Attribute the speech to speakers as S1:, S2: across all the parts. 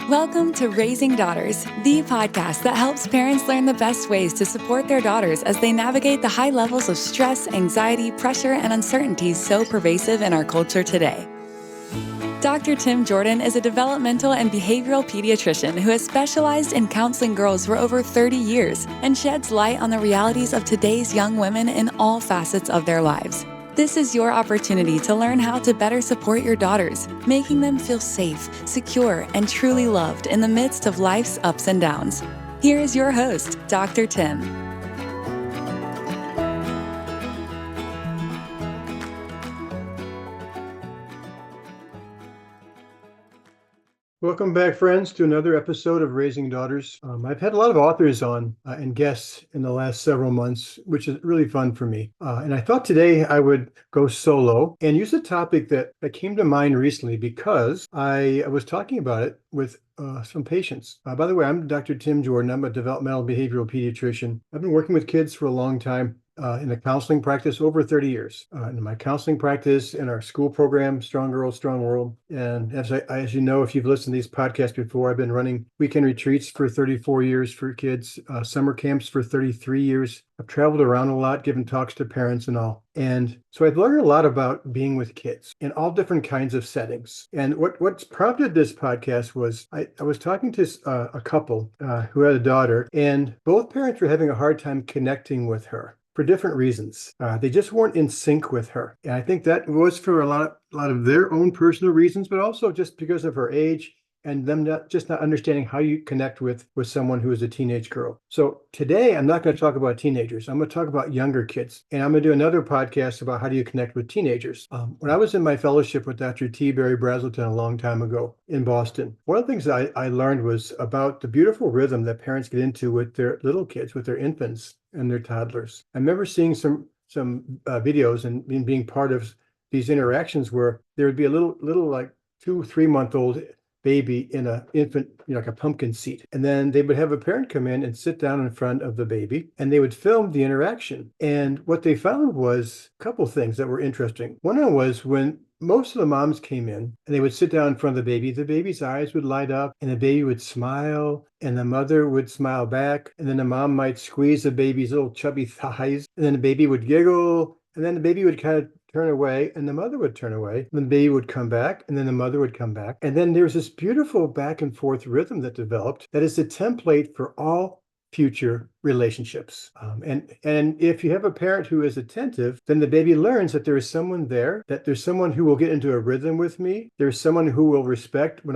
S1: Welcome to Raising Daughters, the podcast that helps parents learn the best ways to support their daughters as they navigate the high levels of stress, anxiety, pressure, and uncertainty so pervasive in our culture today. Dr. Tim Jordan is a developmental and behavioral pediatrician who has specialized in counseling girls for over 30 years and sheds light on the realities of today's young women in all facets of their lives. This is your opportunity to learn how to better support your daughters, making them feel safe, secure, and truly loved in the midst of life's ups and downs. Here is your host, Dr. Tim.
S2: Welcome back, friends, to another episode of Raising Daughters. I've had a lot of authors on and guests in the last several months, which is really fun for me. And I thought today I would go solo and use a topic that came to mind recently because I was talking about it with some patients. By the way, I'm Dr. Tim Jordan. I'm a developmental behavioral pediatrician. I've been working with kids for a long time. In a counseling practice over 30 years. In my counseling practice, in our school program, Strong Girls, Strong World. And as you know, if you've listened to these podcasts before, I've been running weekend retreats for 34 years for kids, summer camps for 33 years. I've traveled around a lot, given talks to parents and all. And so I've learned a lot about being with kids in all different kinds of settings. And what's prompted this podcast was I was talking to a couple who had a daughter, and both parents were having a hard time connecting with her for different reasons. They just weren't in sync with her. And I think that was for a lot of their own personal reasons, but also just because of her age and them not understanding how you connect with someone who is a teenage girl. So today, I'm not going to talk about teenagers. I'm going to talk about younger kids. And I'm going to do another podcast about how do you connect with teenagers. When I was in my fellowship with Dr. T. Barry Brazelton a long time ago in Boston, one of the things that I learned was about the beautiful rhythm that parents get into with their little kids, with their infants and their toddlers. I remember seeing some videos and being part of these interactions where there would be a little like 2-3 month old baby in an infant, like a pumpkin seat. And then they would have a parent come in and sit down in front of the baby and they would film the interaction. And what they found was a couple things that were interesting. One was when most of the moms came in and they would sit down in front of the baby's eyes would light up and the baby would smile and the mother would smile back. And then the mom might squeeze the baby's little chubby thighs and then the baby would giggle and then the baby would kind of turn away and the mother would turn away. And the baby would come back and then the mother would come back. And then there's this beautiful back and forth rhythm that developed that is the template for all future relationships. And if you have a parent who is attentive, then the baby learns that there is someone there, that there's someone who will get into a rhythm with me. There's someone who will respect when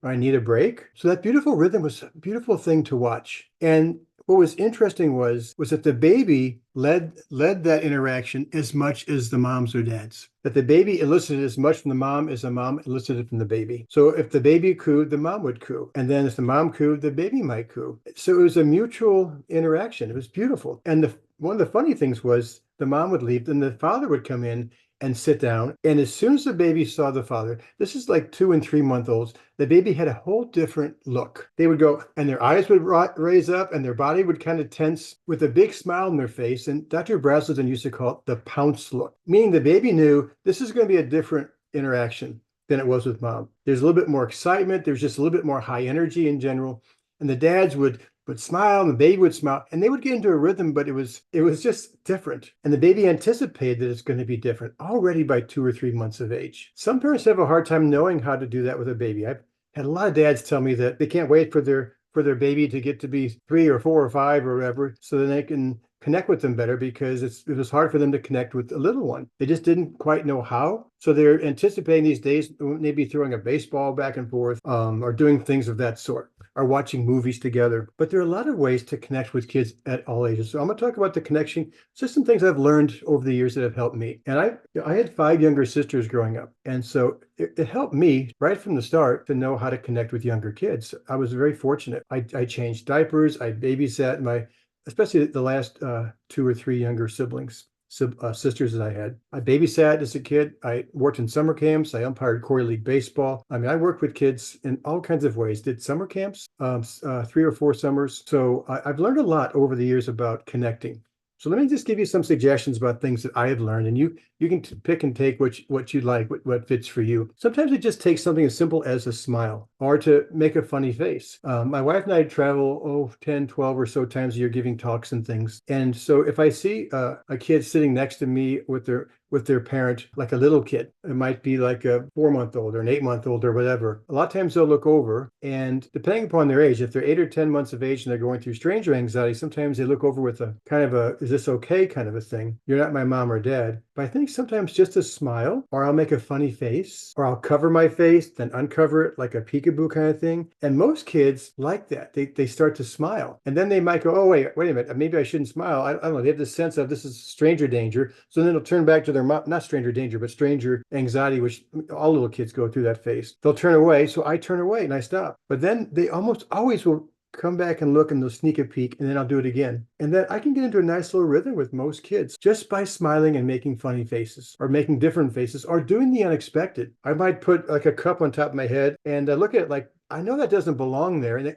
S2: I need a break. So that beautiful rhythm was a beautiful thing to watch. And what was interesting was that the baby led that interaction as much as the moms or dads. That the baby elicited as much from the mom as the mom elicited from the baby. So if the baby cooed, the mom would coo. And then if the mom cooed, the baby might coo. So it was a mutual interaction. It was beautiful. And one of the funny things was the mom would leave, then the father would come in and sit down. And as soon as the baby saw the father, this is like 2 and 3 month olds, the baby had a whole different look. They would go and their eyes would raise up and their body would kind of tense with a big smile on their face. And Dr. Brazelton used to call it the pounce look, meaning the baby knew this is going to be a different interaction than it was with mom. There's a little bit more excitement. There's just a little bit more high energy in general. And the dads would smile and the baby would smile and they would get into a rhythm, but it was just different. And the baby anticipated that it's going to be different already by 2 or 3 months of age. Some parents have a hard time knowing how to do that with a baby. I've had a lot of dads tell me that they can't wait for their baby to get to be 3 or 4 or 5 or whatever, so that they can connect with them better because it was hard for them to connect with a little one. They just didn't quite know how. So they're anticipating these days, maybe throwing a baseball back and forth or doing things of that sort, or watching movies together. But there are a lot of ways to connect with kids at all ages. So I'm going to talk about the connection, just some things I've learned over the years that have helped me. And I had 5 younger sisters growing up. And so it helped me right from the start to know how to connect with younger kids. I was very fortunate. I changed diapers. I babysat especially the last 2 or 3 younger siblings. Sisters that I had. I babysat as a kid. I worked in summer camps. I umpired Corey League baseball. I mean, I worked with kids in all kinds of ways. Did summer camps, 3 or 4 summers. So I've learned a lot over the years about connecting. So let me just give you some suggestions about things that I have learned, and you can pick and take what you like, what fits for you. Sometimes it just takes something as simple as a smile or to make a funny face. My wife and I travel, 10, 12 or so times a year giving talks and things. And so if I see a kid sitting next to me with their parent, like a little kid, it might be like a 4-month-old or an 8-month-old or whatever. A lot of times they'll look over, and depending upon their age, if they're 8 or 10 months of age and they're going through stranger anxiety, sometimes they look over with a kind of a, is this okay kind of a thing. You're not my mom or dad. But I think sometimes just a smile, or I'll make a funny face, or I'll cover my face, then uncover it like a peekaboo kind of thing. And most kids like that. They start to smile. And then they might go, oh, wait a minute, maybe I shouldn't smile. I don't know. They have this sense of this is stranger danger. So then they'll turn back to their mom, not stranger danger, but stranger anxiety, which all little kids go through that phase. They'll turn away. So I turn away and I stop. But then they almost always will come back and look, and they'll sneak a peek, and then I'll do it again. And then I can get into a nice little rhythm with most kids just by smiling and making funny faces or making different faces or doing the unexpected. I might put like a cup on top of my head and I look at it like, I know that doesn't belong there. And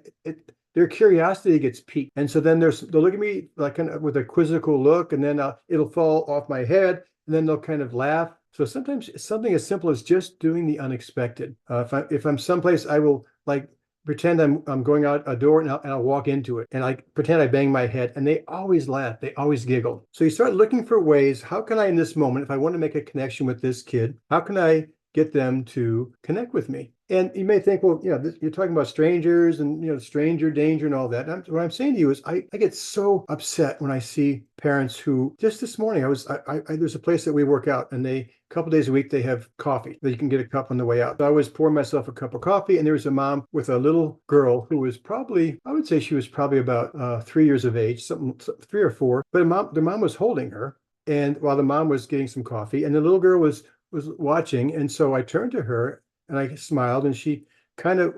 S2: their curiosity gets piqued. And so then they'll look at me like kind of with a quizzical look, and then it'll fall off my head, and then they'll kind of laugh. So sometimes it's something as simple as just doing the unexpected. If I'm someplace, I will like pretend I'm going out a door, and I'll walk into it, and I pretend I bang my head, and they always laugh. They always giggle. So you start looking for ways, how can I in this moment, if I want to make a connection with this kid, how can I get them to connect with me? And you may think, well, you're talking about strangers and, stranger danger and all that. And what I'm saying to you is I get so upset when I see parents who, just this morning, there's a place that we work out, and a couple days a week, they have coffee that you can get a cup on the way out. So I was pouring myself a cup of coffee, and there was a mom with a little girl who was probably, I would say she was probably about 3 years of age, something 3 or 4. But the mom was holding her, and while the mom was getting some coffee, and the little girl was watching. And so I turned to her and I smiled, and she kind of,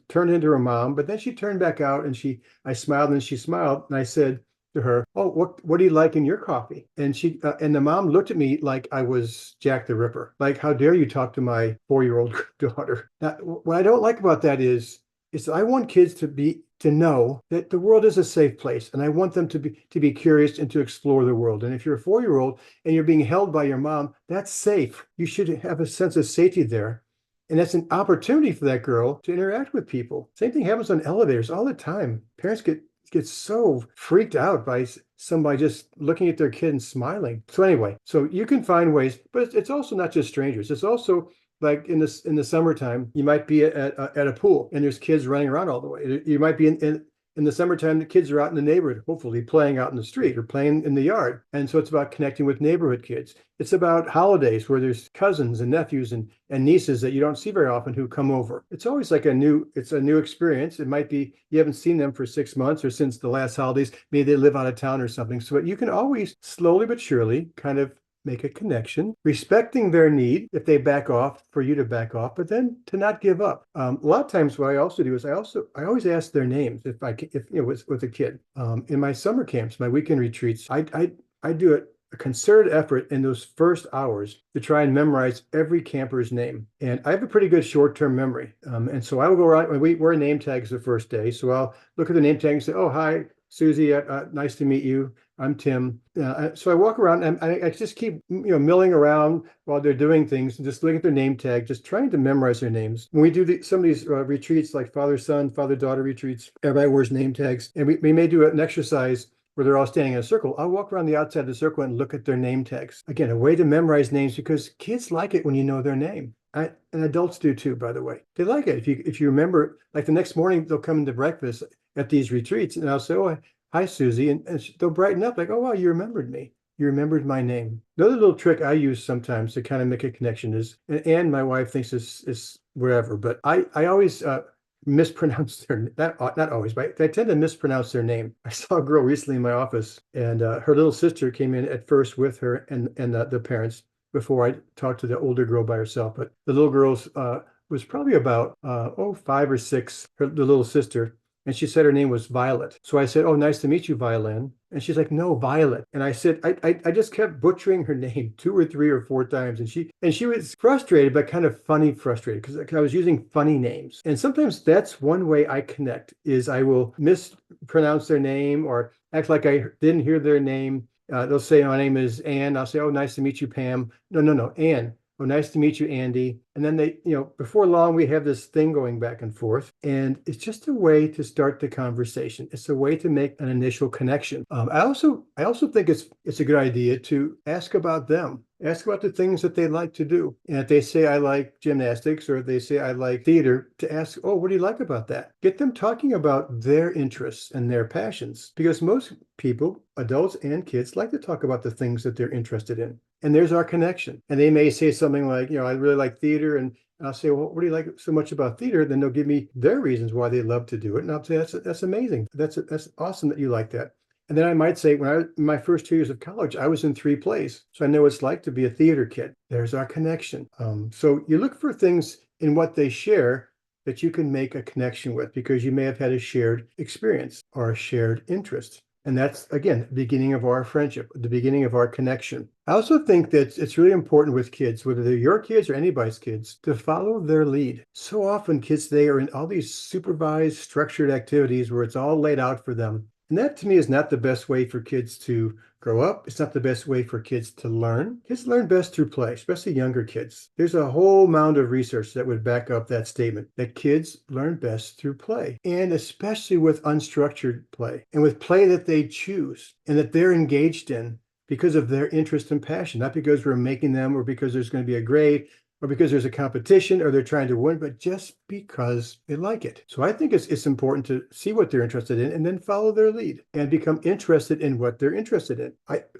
S2: turned into her mom, but then she turned back out, and I smiled, and she smiled, and I said to her, oh, what do you like in your coffee? And and the mom looked at me like I was Jack the Ripper. Like, how dare you talk to my 4-year-old daughter? Now, what I don't like about that is I want kids to know that the world is a safe place, and I want them to be curious and to explore the world. And if you're a 4-year-old and you're being held by your mom, that's safe. You should have a sense of safety there. And that's an opportunity for that girl to interact with people. Same thing happens on elevators all the time. Parents get so freaked out by somebody just looking at their kid and smiling. So anyway, so you can find ways, but it's also not just strangers. It's also like in the summertime, you might be at a pool, and there's kids running around all the way. You might be in the summertime, the kids are out in the neighborhood, hopefully playing out in the street or playing in the yard. And so it's about connecting with neighborhood kids. It's about holidays where there's cousins and nephews and nieces that you don't see very often who come over. It's always like a new experience. It might be you haven't seen them for 6 months or since the last holidays. Maybe they live out of town or something. So you can always slowly but surely kind of make a connection, respecting their need if they back off, for you to back off, but then to not give up. A lot of times what I also do is I always ask their names if with a kid. In my summer camps, my weekend retreats, I do a concerted effort in those first hours to try and memorize every camper's name. And I have a pretty good short-term memory. And so I will go around, we wear name tags the first day. So I'll look at the name tag and say, oh, hi, Susie, nice to meet you. I'm Tim. So I walk around and I just keep milling around while they're doing things and just looking at their name tag, just trying to memorize their names. When we do some of these retreats, like father-son, father-daughter retreats, everybody wears name tags. And we may do an exercise where they're all standing in a circle. I'll walk around the outside of the circle and look at their name tags. Again, a way to memorize names, because kids like it when you know their name. And adults do too, by the way. They like it. If you remember, like the next morning, they'll come into breakfast at these retreats, and I'll say, oh, hi, Susie. And they'll brighten up like, oh, wow, you remembered me. You remembered my name. Another little trick I use sometimes to kind of make a connection is, and my wife thinks is whatever, but I always mispronounce their, not always, but I tend to mispronounce their name. I saw a girl recently in my office, and her little sister came in at first with her and the parents before I talked to the older girl by herself. But the little girl's was probably about 5 or 6, the little sister. And she said her name was Violet. So I said, oh, nice to meet you, Violin. And she's like, no, Violet. And I said, I just kept butchering her name 2 or 3 or 4 times. And she was frustrated, but kind of funny frustrated, because I was using funny names. And sometimes that's one way I connect, is I will mispronounce their name, or act like I didn't hear their name. They'll say, my name is Ann. I'll say, oh, nice to meet you, Pam. No, no, no, Ann. Oh, nice to meet you, Andy. And then they, before long, we have this thing going back and forth. And it's just a way to start the conversation. It's a way to make an initial connection. I also think it's a good idea to ask about them. Ask about the things that they like to do. And if they say, I like gymnastics, or if they say, I like theater, to ask, oh, what do you like about that? Get them talking about their interests and their passions. Because most people, adults and kids, like to talk about the things that they're interested in. And there's our connection. And they may say something like, I really like theater. And I'll say, well, what do you like so much about theater? Then they'll give me their reasons why they love to do it. And I'll say, that's amazing. That's awesome that you like that. And then I might say, in my first 2 years of college, I was in 3 plays. So I know what it's like to be a theater kid. There's our connection. So you look for things in what they share that you can make a connection with, because you may have had a shared experience or a shared interest. And that's, again, the beginning of our friendship, the beginning of our connection. I also think that it's really important with kids, whether they're your kids or anybody's kids, to follow their lead. So often kids today are in all these supervised, structured activities where it's all laid out for them. And that, to me, is not the best way for kids to grow up. It's not the best way for kids to learn. Kids learn best through play, especially younger kids. There's a whole mound of research that would back up that statement, that kids learn best through play, and especially with unstructured play and with play that they choose and that they're engaged in because of their interest and passion, not because we're making them or because there's going to be a grade or because there's a competition or they're trying to win, but just because they like it. So I think it's important to see what they're interested in and then follow their lead and become interested in what they're interested in.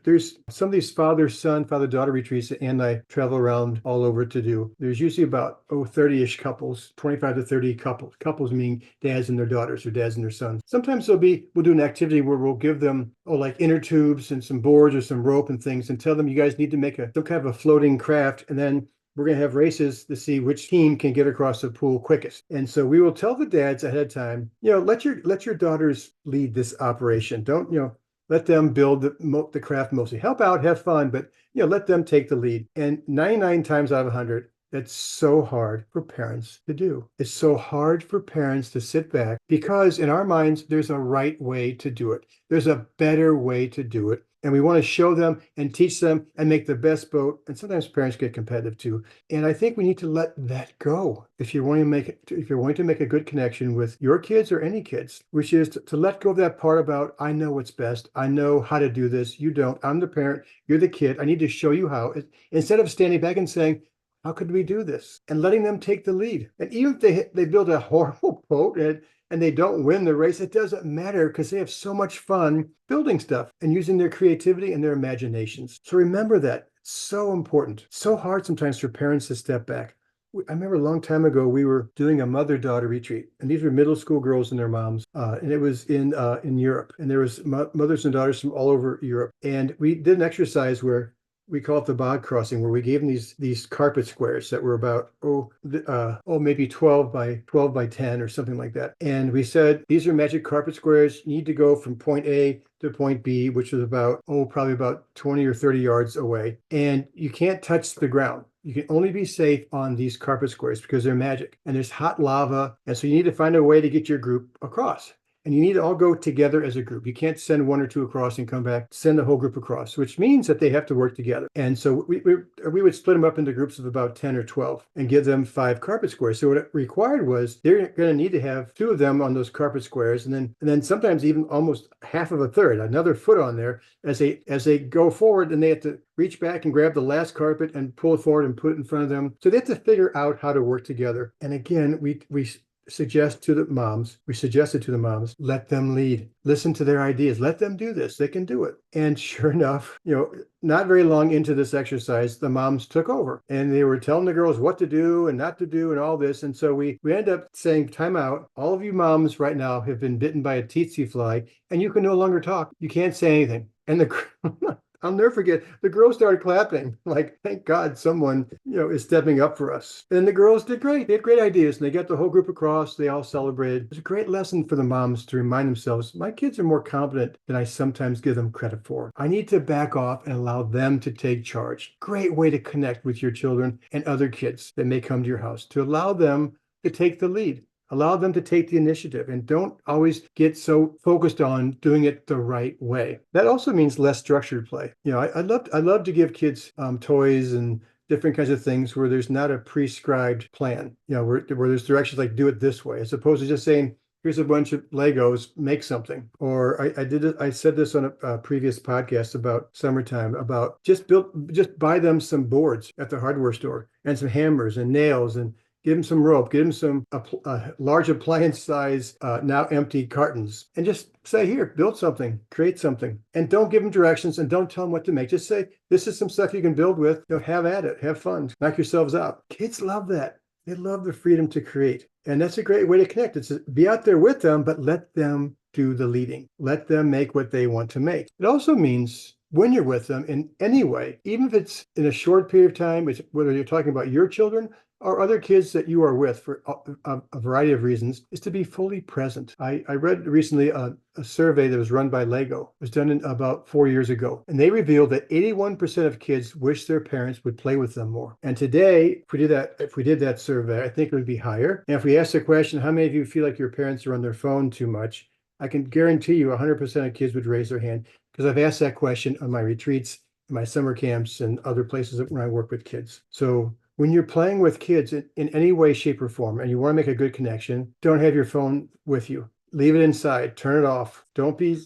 S2: There's some of these father-son, father-daughter retreats that Ann and I travel around all over to do. There's usually about 30-ish couples, 25 to 30 couples. Couples meaning dads and their daughters or dads and their sons. Sometimes we'll do an activity where we'll give them like inner tubes and some boards or some rope and things and tell them you guys need to make some kind of a floating craft, and then we're going to have races to see which team can get across the pool quickest. And so we will tell the dads ahead of time, let your daughters lead this operation. Don't, let them build the craft mostly. Help out, have fun, but, let them take the lead. And 99 times out of 100, that's so hard for parents to do. It's so hard for parents to sit back because in our minds, there's a right way to do it. There's a better way to do it. And we want to show them and teach them and make the best boat. And sometimes parents get competitive too. And I think we need to let that go if you're wanting to make a good connection with your kids or any kids, which is to let go of that part about, I know what's best. I know how to do this. You don't. I'm the parent. You're the kid. I need to show you how. Instead of standing back and saying, how could we do this? And letting them take the lead. And even if they build a horrible boat and they don't win the race, it doesn't matter because they have so much fun building stuff and using their creativity and their imaginations. So remember that. It's so important. So hard sometimes for parents to step back. I remember a long time ago, we were doing a mother-daughter retreat, and these were middle school girls and their moms, and it was in Europe, and there was mothers and daughters from all over Europe, and we did an exercise where we call it the bog crossing, where we gave them these carpet squares that were about maybe 12 by 10 or something like that. And we said, these are magic carpet squares. You need to go from point A to point B, which is probably about 20 or 30 yards away. And you can't touch the ground. You can only be safe on these carpet squares because they're magic. And there's hot lava. And so you need to find a way to get your group across. And you need to all go together as a group. You can't send one or two across and come back, send the whole group across, which means that they have to work together. And so we would split them up into groups of about 10 or 12 and give them 5 carpet squares. So what it required was they're going to need to have 2 of them on those carpet squares, and then sometimes even almost half of a third, another foot on there as they go forward, and they have to reach back and grab the last carpet and pull it forward and put it in front of them. So they have to figure out how to work together. And again, we suggested to the moms, let them lead, listen to their ideas, let them do this, they can do it. And sure enough, not very long into this exercise, the moms took over and they were telling the girls what to do and not to do and all this. And so we ended up saying, time out, all of you moms right now have been bitten by a tsetse fly and you can no longer talk. You can't say anything. And I'll never forget, the girls started clapping, like, thank God someone, is stepping up for us. And the girls did great. They had great ideas, and they got the whole group across. They all celebrated. It was a great lesson for the moms to remind themselves, my kids are more competent than I sometimes give them credit for. I need to back off and allow them to take charge. Great way to connect with your children and other kids that may come to your house, to allow them to take the lead. Allow them to take the initiative and don't always get so focused on doing it the right way. That also means less structured play. I love to give kids toys and different kinds of things where there's not a prescribed plan, where there's directions like do it this way, as opposed to just saying, here's a bunch of Legos, make something. Or I said this on a previous podcast about summertime, about just buy them some boards at the hardware store and some hammers and nails and give them some rope, give them some large appliance size, now empty cartons, and just say, here, build something, create something. And don't give them directions and don't tell them what to make. Just say, this is some stuff you can build with. Have at it, have fun, knock yourselves out. Kids love that. They love the freedom to create. And that's a great way to connect. It's be out there with them, but let them do the leading. Let them make what they want to make. It also means when you're with them in any way, even if it's in a short period of time, whether you're talking about your children or other kids that you are with for a variety of reasons, is to be fully present. I read recently a survey that was run by Lego. It was done about 4 years ago. And they revealed that 81% of kids wish their parents would play with them more. And today, if we did that survey, I think it would be higher. And if we asked the question, how many of you feel like your parents are on their phone too much? I can guarantee you 100% of kids would raise their hand, because I've asked that question on my retreats, my summer camps, and other places when I work with kids. So when you're playing with kids in any way, shape, or form, and you want to make a good connection, don't have your phone with you. Leave it inside, turn it off. Don't be,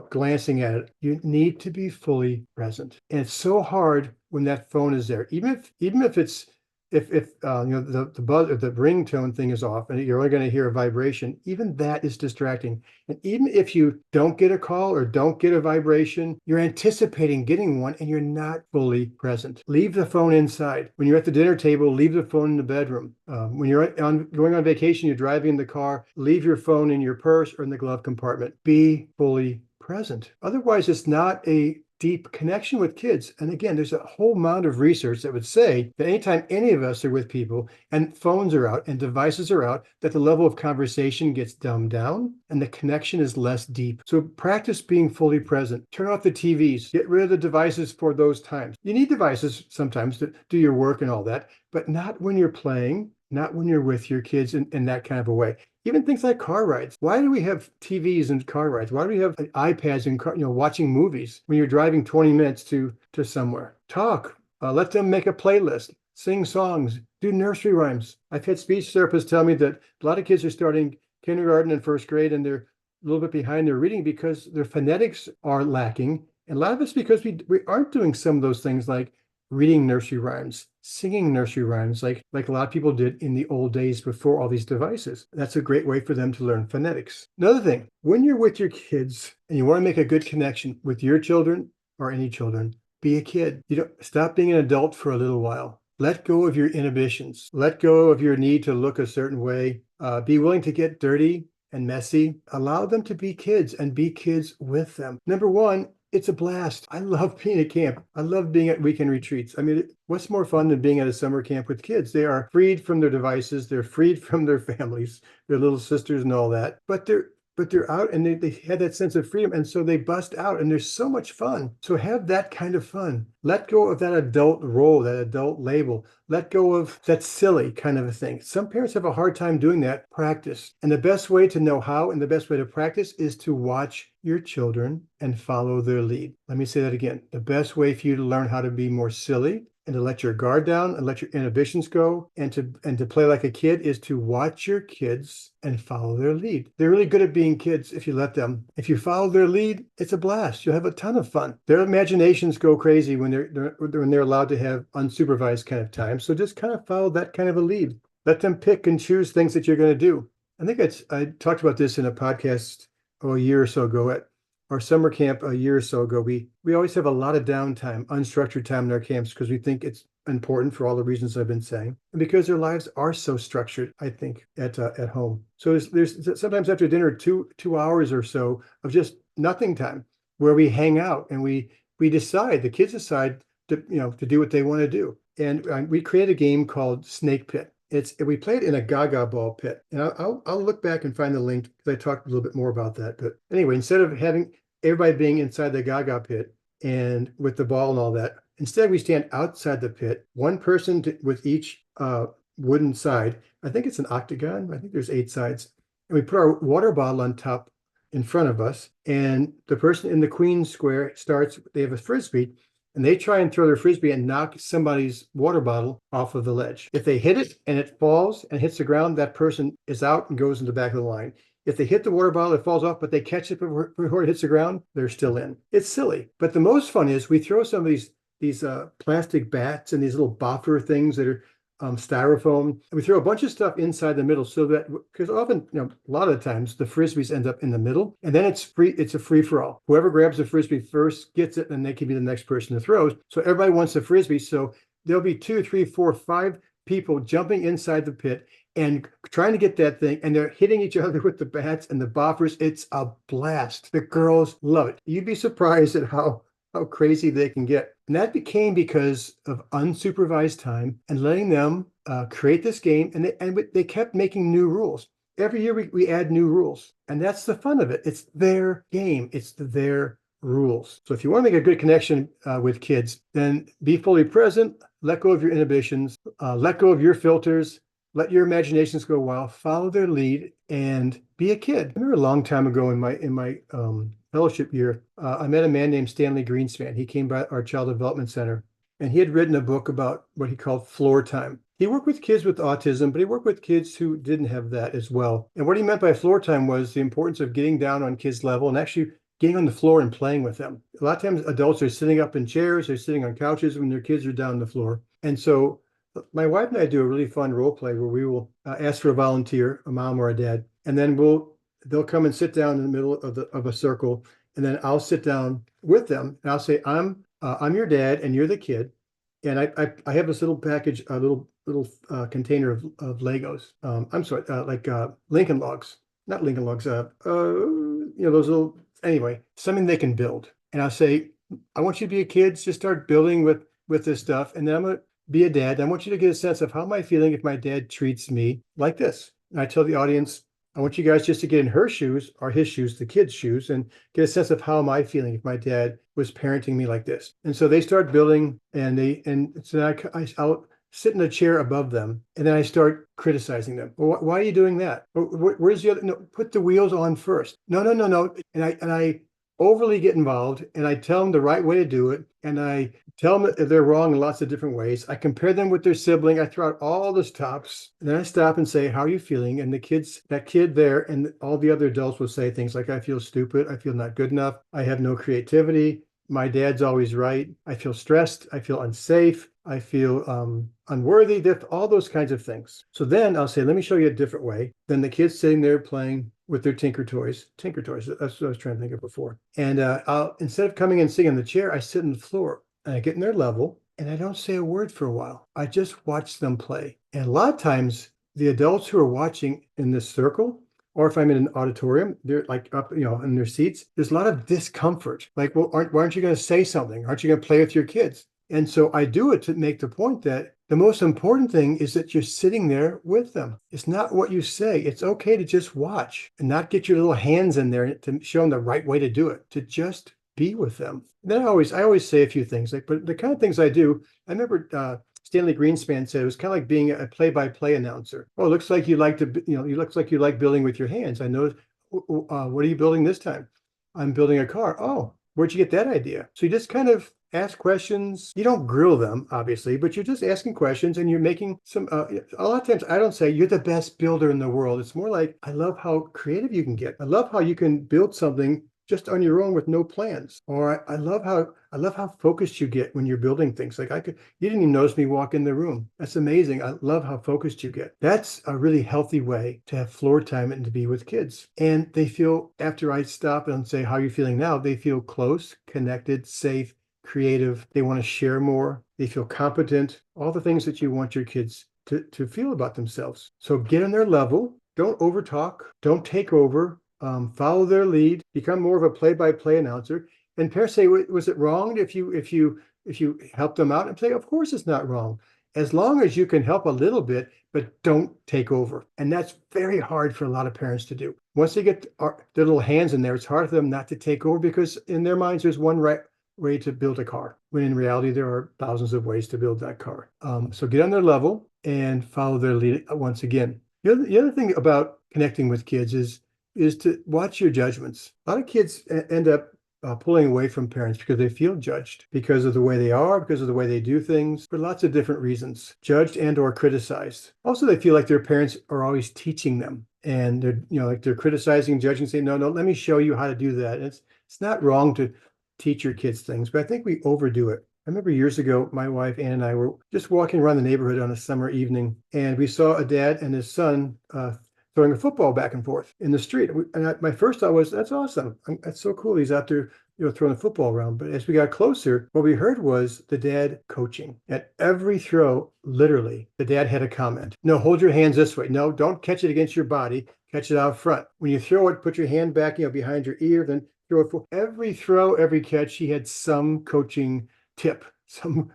S2: glancing at it. You need to be fully present. And it's so hard when that phone is there. Even if it's the buzz or the ringtone thing is off and you're only going to hear a vibration, even that is distracting. And even if you don't get a call or don't get a vibration, you're anticipating getting one and you're not fully present. Leave the phone inside. When you're at the dinner table, leave the phone in the bedroom. When you're going on vacation, you're driving in the car, leave your phone in your purse or in the glove compartment. Be fully present. Otherwise, it's not a deep connection with kids. And again, there's a whole amount of research that would say that anytime any of us are with people and phones are out and devices are out, that the level of conversation gets dumbed down and the connection is less deep. So practice being fully present. Turn off the TVs. Get rid of the devices for those times. You need devices sometimes to do your work and all that, but not when you're playing, not when you're with your kids in that kind of a way. Even things like car rides. Why do we have TVs and car rides? Why do we have iPads and watching movies when you're driving 20 minutes to somewhere? Talk. Let them make a playlist. Sing songs. Do nursery rhymes. I've had speech therapists tell me that a lot of kids are starting kindergarten and first grade and they're a little bit behind their reading because their phonetics are lacking. And a lot of it's because we aren't doing some of those things like reading nursery rhymes, singing nursery rhymes like a lot of people did in the old days before all these devices. That's a great way for them to learn phonetics. Another thing, when you're with your kids and you want to make a good connection with your children or any children, be a kid. Stop being an adult for a little while. Let go of your inhibitions. Let go of your need to look a certain way. Be willing to get dirty and messy. Allow them to be kids and be kids with them. Number one, it's a blast. I love being at camp. I love being at weekend retreats. I mean, what's more fun than being at a summer camp with kids? They are freed from their devices. They're freed from their families, their little sisters and all that. But they're out and they had that sense of freedom. And so they bust out and there's so much fun. So have that kind of fun. Let go of that adult role, that adult label. Let go of that silly kind of a thing. Some parents have a hard time doing that. Practice. And the best way to know how and the best way to practice is to watch your children and follow their lead. Let me say that again. The best way for you to learn how to be more silly and to let your guard down and let your inhibitions go and to play like a kid is to watch your kids and follow their lead. They're really good at being kids if you let them. If you follow their lead, it's a blast. You'll have a ton of fun. Their imaginations go crazy when they're allowed to have unsupervised kind of time. So just kind of follow that kind of a lead. Let them pick and choose things that you're going to do. I talked about this in a podcast a year or so ago at our summer camp a year or so ago. We always have a lot of downtime, unstructured time in our camps because we think it's important for all the reasons I've been saying, and because their lives are so structured, I think, at home. So there's sometimes after dinner 2 hours or so of just nothing time where we hang out and we decide, the kids decide to do what they want to do. And we create a game called Snake Pit. We play it in a Gaga ball pit, and I'll look back and find the link because I talked a little bit more about that. But anyway, instead of having everybody being inside the Gaga pit and with the ball and all that, instead we stand outside the pit, one person with each wooden side. I think it's an octagon. I think there's 8 sides. And we put our water bottle on top in front of us. And the person in the queen square starts, they have a frisbee, and they try and throw their frisbee and knock somebody's water bottle off of the ledge. If they hit it and it falls and hits the ground, that person is out and goes in the back of the line. If they hit the water bottle, it falls off, but they catch it before it hits the ground, they're still in. It's silly. But the most fun is we throw some of these plastic bats and these little boffer things that are styrofoam. And we throw a bunch of stuff inside the middle so that, because often, a lot of the times the frisbees end up in the middle, and then it's free. It's a free for all. Whoever grabs the frisbee first gets it, and they can be the next person to throw. So everybody wants the frisbee. So there'll be 2, 3, 4, 5 people jumping inside the pit and trying to get that thing, and they're hitting each other with the bats and the boppers. It's a blast. The girls love it. You'd be surprised at how crazy they can get. And that became because of unsupervised time and letting them create this game. And they kept making new rules. Every year we add new rules. And that's the fun of it. It's their game. It's their rules. So if you want to make a good connection with kids, then be fully present, let go of your inhibitions, let go of your filters, let your imaginations go wild, follow their lead, and be a kid. I remember a long time ago in my fellowship year, I met a man named Stanley Greenspan. He came by our Child Development Center, and he had written a book about what he called floor time. He worked with kids with autism, but he worked with kids who didn't have that as well. And what he meant by floor time was the importance of getting down on kids' level and actually getting on the floor and playing with them. A lot of times adults are sitting up in chairs, they're sitting on couches when their kids are down on the floor. And so my wife and I do a really fun role play where we will ask for a volunteer, a mom or a dad, and then they'll come and sit down in the middle of a circle, and then I'll sit down with them and I'll say, I'm your dad and you're the kid, and I have this little package, a little container of Legos. I'm sorry, like Lincoln Logs, not Lincoln Logs. Those little, anyway, something they can build. And I'll say, I want you to be a kid, just start building with this stuff, and then I'm gonna be a dad. I want you to get a sense of how am I feeling if my dad treats me like this. And I tell the audience, I want you guys just to get in her shoes or his shoes, the kid's shoes, and get a sense of how am I feeling if my dad was parenting me like this. And so they start building, and so I'll sit in a chair above them, and then I start criticizing them. Well, why are you doing that? Where's the other? No, put the wheels on first. No. And I overly get involved, and I tell them the right way to do it, and I tell them that they're wrong in lots of different ways. I compare them with their sibling. I throw out all the stops, and then I stop and say, how are you feeling? And that kid there and all the other adults will say things like, I feel stupid. I feel not good enough. I have no creativity. My dad's always right. I feel stressed. I feel unsafe. I feel unworthy. All those kinds of things. So then I'll say, let me show you a different way. Then the kid's sitting there playing with their Tinker Toys. That's what I was trying to think of before. And instead of coming and sitting on the chair, I sit on the floor and I get in their level and I don't say a word for a while. I just watch them play. And a lot of times the adults who are watching in this circle, or if I'm in an auditorium, they're like up, in their seats, there's a lot of discomfort. Like, well, why aren't you going to say something? Aren't you going to play with your kids? And so I do it to make the point that the most important thing is that you're sitting there with them. It's not what you say. It's okay to just watch and not get your little hands in there to show them the right way to do it, to just be with them. And then I always say a few things, but the kind of things I do, I remember Stanley Greenspan said it was kind of like being a play-by-play announcer. Oh, it looks like you like building with your hands. I know. What are you building this time? I'm building a car. Oh, where'd you get that idea? So you just kind of ask questions. You don't grill them, obviously, but you're just asking questions and you're making some, a lot of times I don't say you're the best builder in the world. It's more like, I love how creative you can get. I love how you can build something just on your own with no plans. Or I love how focused you get when you're building things. Like you didn't even notice me walk in the room. That's amazing. I love how focused you get. That's a really healthy way to have floor time and to be with kids. And they feel, after I stop and say, how are you feeling now? They feel close, connected, safe, creative. They want to share more. They feel competent. All the things that you want your kids to feel about themselves. So get on their level. Don't overtalk. Don't take over. Follow their lead, become more of a play-by-play announcer. And parents say, was it wrong if you help them out? And say, of course it's not wrong, as long as you can help a little bit, but don't take over. And that's very hard for a lot of parents to do. Once they get their little hands in there, it's hard for them not to take over because in their minds there's one way to build a car, when in reality, there are thousands of ways to build that car. So get on their level and follow their lead once again. The other thing about connecting with kids is to watch your judgments. A lot of kids end up pulling away from parents because they feel judged because of the way they are, because of the way they do things, for lots of different reasons, judged and or criticized. Also, they feel like their parents are always teaching them, and they're, like they're criticizing, judging, saying, no, let me show you how to do that. And it's not wrong to teach your kids things, but I think we overdo it. I remember years ago, my wife Ann and I were just walking around the neighborhood on a summer evening, and we saw a dad and his son throwing a football back and forth in the street. And my first thought was, that's awesome. That's so cool. He's out there, throwing a football around. But as we got closer, what we heard was the dad coaching. At every throw, literally, the dad had a comment. No, hold your hands this way. No, don't catch it against your body. Catch it out front. When you throw it, put your hand back, behind your ear, then throw it. Every throw, every catch, he had some coaching tip, some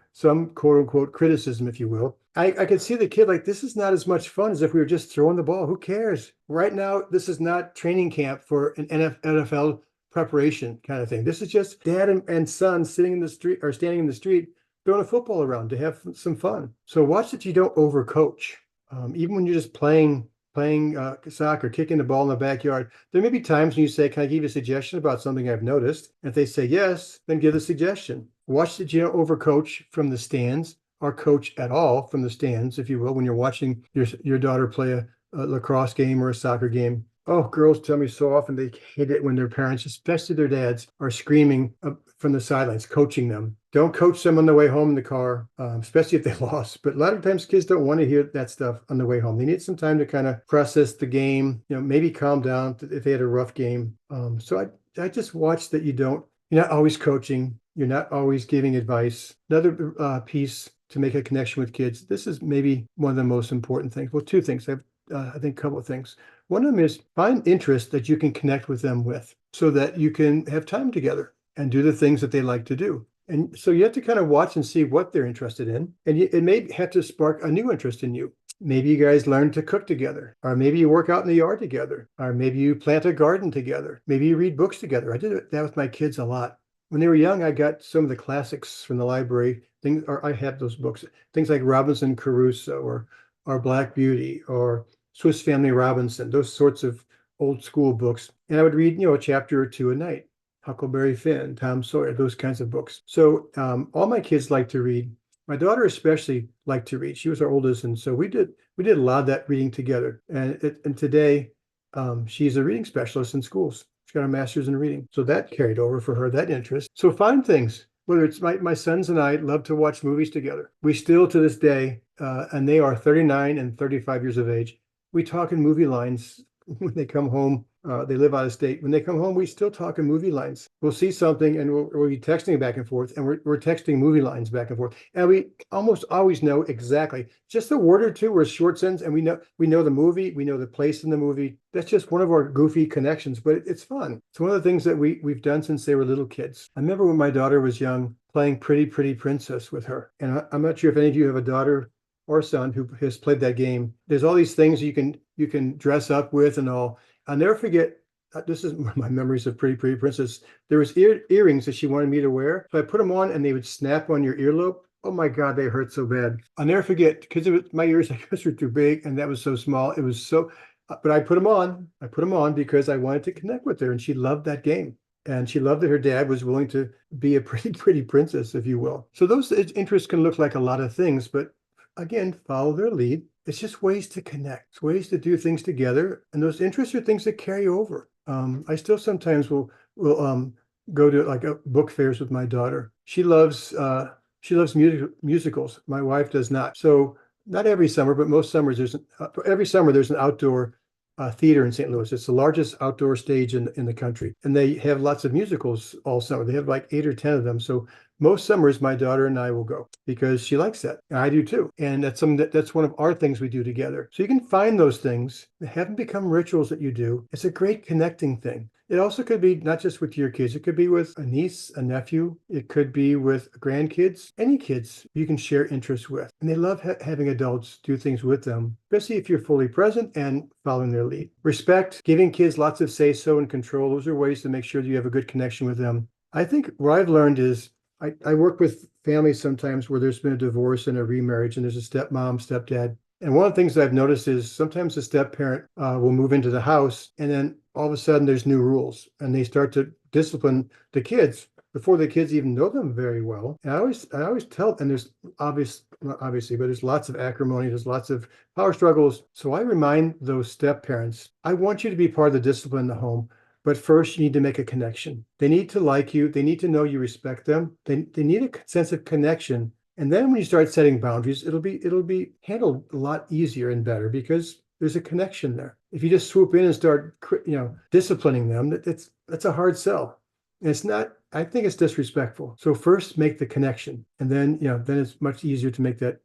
S2: quote unquote criticism, if you will. I could see the kid like, this is not as much fun as if we were just throwing the ball. Who cares? Right now, this is not training camp for an NFL preparation kind of thing. This is just dad and son sitting in the street or standing in the street throwing a football around to have some fun. So watch that you don't overcoach. Even when you're just playing soccer, kicking the ball in the backyard, there may be times when you say, can I give you a suggestion about something I've noticed? And if they say yes, then give the suggestion. Watch that you don't overcoach from the stands, or coach at all from the stands, if you will, when you're watching your daughter play a lacrosse game or a soccer game. Oh, girls tell me so often they hate it when their parents, especially their dads, are screaming from the sidelines, coaching them. Don't coach them on the way home in the car, especially if they lost. But a lot of times kids don't want to hear that stuff on the way home. They need some time to kind of process the game, maybe calm down if they had a rough game. So I just watch that you're not always coaching. You're not always giving advice. Another piece to make a connection with kids. This is maybe one of the most important things. Well, two things. I think a couple of things. One of them is find interest that you can connect with them with so that you can have time together and do the things that they like to do. And so you have to kind of watch and see what they're interested in. And it may have to spark a new interest in you. Maybe you guys learn to cook together, or maybe you work out in the yard together, or maybe you plant a garden together. Maybe you read books together. I did that with my kids a lot. When they were young, I got some of the classics from the library. I have those books, things like Robinson Crusoe or Black Beauty or Swiss Family Robinson, those sorts of old school books. And I would read, a chapter or two a night. Huckleberry Finn, Tom Sawyer, those kinds of books. So all my kids like to read. My daughter especially liked to read. She was our oldest, and so we did a lot of that reading together. And today, she's a reading specialist in schools. She got a master's in reading. So that carried over for her, that interest. So find things, whether it's my sons and I love to watch movies together. We still to this day, and they are 39 and 35 years of age, we talk in movie lines when they come home. They live out of state. When they come home, we still talk in movie lines. We'll see something and we'll be texting back and forth, and we're texting movie lines back and forth. And we almost always know exactly just a word or two or a short sentence, and we know the movie, we know the place in the movie. That's just one of our goofy connections, but it's fun. It's one of the things that we've done since they were little kids. I remember when my daughter was young, playing Pretty Pretty Princess with her. And I'm not sure if any of you have a daughter or son who has played that game. There's all these things you can dress up with and all. I'll never forget, this is my memories of Pretty Pretty Princess. There was earrings that she wanted me to wear. So I put them on and they would snap on your earlobe. Oh my God, they hurt so bad. I'll never forget, because my ears, I guess, were too big and that was so small. It was so, but I put them on. I put them on because I wanted to connect with her, and she loved that game. And she loved that her dad was willing to be a pretty, pretty princess, if you will. So those interests can look like a lot of things, but again, follow their lead. It's just ways to connect. It's ways to do things together. And those interests are things that carry over. I still sometimes will go to like book fairs with my daughter. She loves musicals. My wife does not. So not every summer, but most summers every summer there's an outdoor theater in St. Louis. It's the largest outdoor stage in the country. And they have lots of musicals all summer. They have like 8 or 10 of them. So most summers, my daughter and I will go because she likes that. And I do too. And that's one of our things we do together. So you can find those things that haven't become rituals that you do. It's a great connecting thing. It also could be not just with your kids. It could be with a niece, a nephew. It could be with grandkids, any kids you can share interests with. And they love having adults do things with them, especially if you're fully present and following their lead. Respect, giving kids lots of say-so and control. Those are ways to make sure that you have a good connection with them. I think what I've learned is I work with families sometimes where there's been a divorce and a remarriage, and there's a stepmom, stepdad. And one of the things that I've noticed is sometimes the step parent will move into the house, and then all of a sudden there's new rules, and they start to discipline the kids before the kids even know them very well. And I always tell, and there's obviously, but there's lots of acrimony, there's lots of power struggles. So I remind those step parents, I want you to be part of the discipline in the home. But first, you need to make a connection. They need to like you. They need to know you respect them. They need a sense of connection. And then when you start setting boundaries, it'll be handled a lot easier and better because there's a connection there. If you just swoop in and start, disciplining them, that's a hard sell. And it's not. I think it's disrespectful. So first, make the connection, and then it's much easier to make that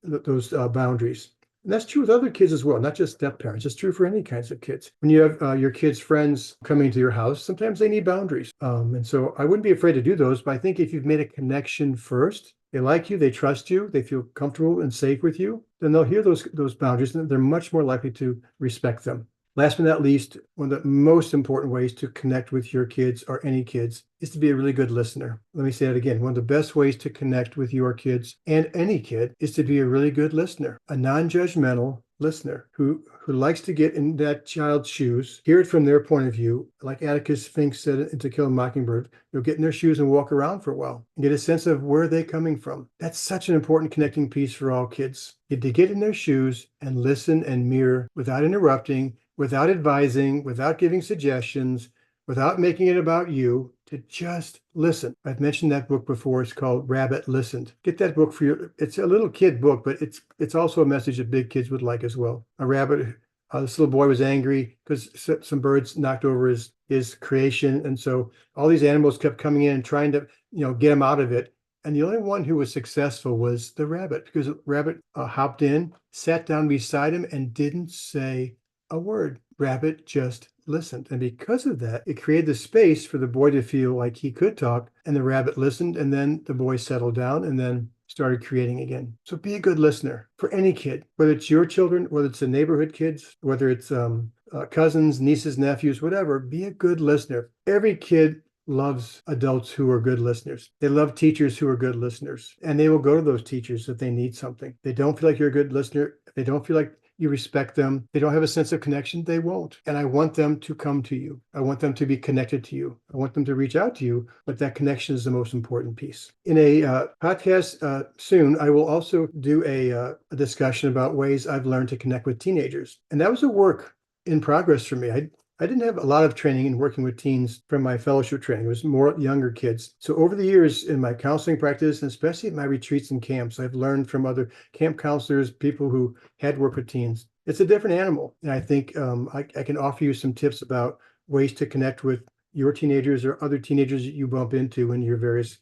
S2: those boundaries. And that's true with other kids as well, not just step parents. It's true for any kinds of kids. When you have your kids' friends coming to your house, sometimes they need boundaries. And so I wouldn't be afraid to do those. But I think if you've made a connection first, they like you, they trust you, they feel comfortable and safe with you, then they'll hear those boundaries and they're much more likely to respect them. Last but not least, one of the most important ways to connect with your kids or any kids is to be a really good listener. Let me say that again. One of the best ways to connect with your kids and any kid is to be a really good listener, a non-judgmental listener who likes to get in that child's shoes, hear it from their point of view. Like Atticus Finch said in To Kill a Mockingbird, get in their shoes and walk around for a while and get a sense of where they're coming from. That's such an important connecting piece for all kids. To get in their shoes and listen and mirror without interrupting, without advising, without giving suggestions, without making it about you, to just listen. I've mentioned that book before. It's called Rabbit Listened. Get that book for it's a little kid book, but it's also a message that big kids would like as well. A rabbit, this little boy was angry because some birds knocked over his creation. And so all these animals kept coming in and trying to, get him out of it. And the only one who was successful was the rabbit, because the rabbit hopped in, sat down beside him, and didn't say a word. Rabbit just listened. And because of that, it created the space for the boy to feel like he could talk. And the rabbit listened. And then the boy settled down and then started creating again. So be a good listener for any kid, whether it's your children, whether it's the neighborhood kids, whether it's cousins, nieces, nephews, whatever. Be a good listener. Every kid loves adults who are good listeners. They love teachers who are good listeners. And they will go to those teachers if they need something. They don't feel like you're a good listener. They don't feel like you respect them, they don't have a sense of connection, they won't. And I want them to come to you. I want them to be connected to you. I want them to reach out to you, but that connection is the most important piece. In a podcast soon, I will also do a discussion about ways I've learned to connect with teenagers. And that was a work in progress for me. I didn't have a lot of training in working with teens from my fellowship training. It was more younger kids. So over the years in my counseling practice, and especially at my retreats and camps, I've learned from other camp counselors, people who had worked with teens. It's a different animal. And I think I can offer you some tips about ways to connect with your teenagers or other teenagers that you bump into in your various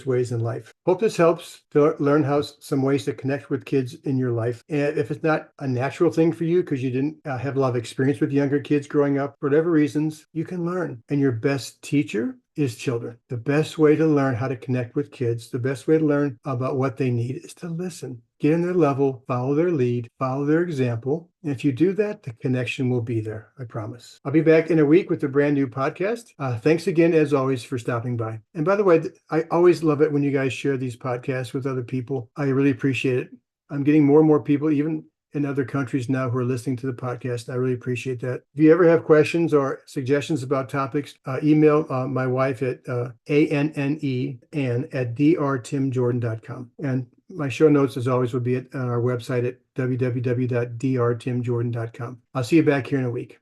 S2: ways in life. Hope this helps to learn some ways to connect with kids in your life. And if it's not a natural thing for you because you didn't have a lot of experience with younger kids growing up, for whatever reasons, you can learn. And your best teacher is children. The best way to learn how to connect with kids, the best way to learn about what they need is to listen. Get in their level, follow their lead, follow their example. And if you do that, the connection will be there, I promise. I'll be back in a week with a brand new podcast. Thanks again, as always, for stopping by. And by the way, I always love it when you guys share these podcasts with other people. I really appreciate it. I'm getting more and more people, even in other countries now, who are listening to the podcast. I really appreciate that. If you ever have questions or suggestions about topics, email my wife at ANNEN@drtimjordan.com. And my show notes, as always, will be on our website at www.drtimjordan.com. I'll see you back here in a week.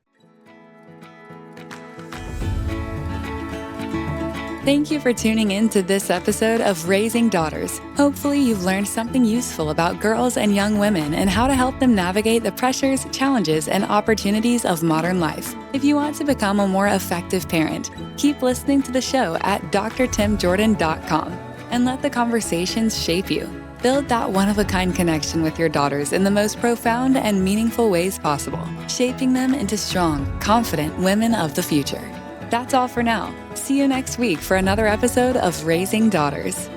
S1: Thank you for tuning in to this episode of Raising Daughters. Hopefully you've learned something useful about girls and young women and how to help them navigate the pressures, challenges, and opportunities of modern life. If you want to become a more effective parent, keep listening to the show at drtimjordan.com and let the conversations shape you. Build that one-of-a-kind connection with your daughters in the most profound and meaningful ways possible, shaping them into strong, confident women of the future. That's all for now. See you next week for another episode of Raising Daughters.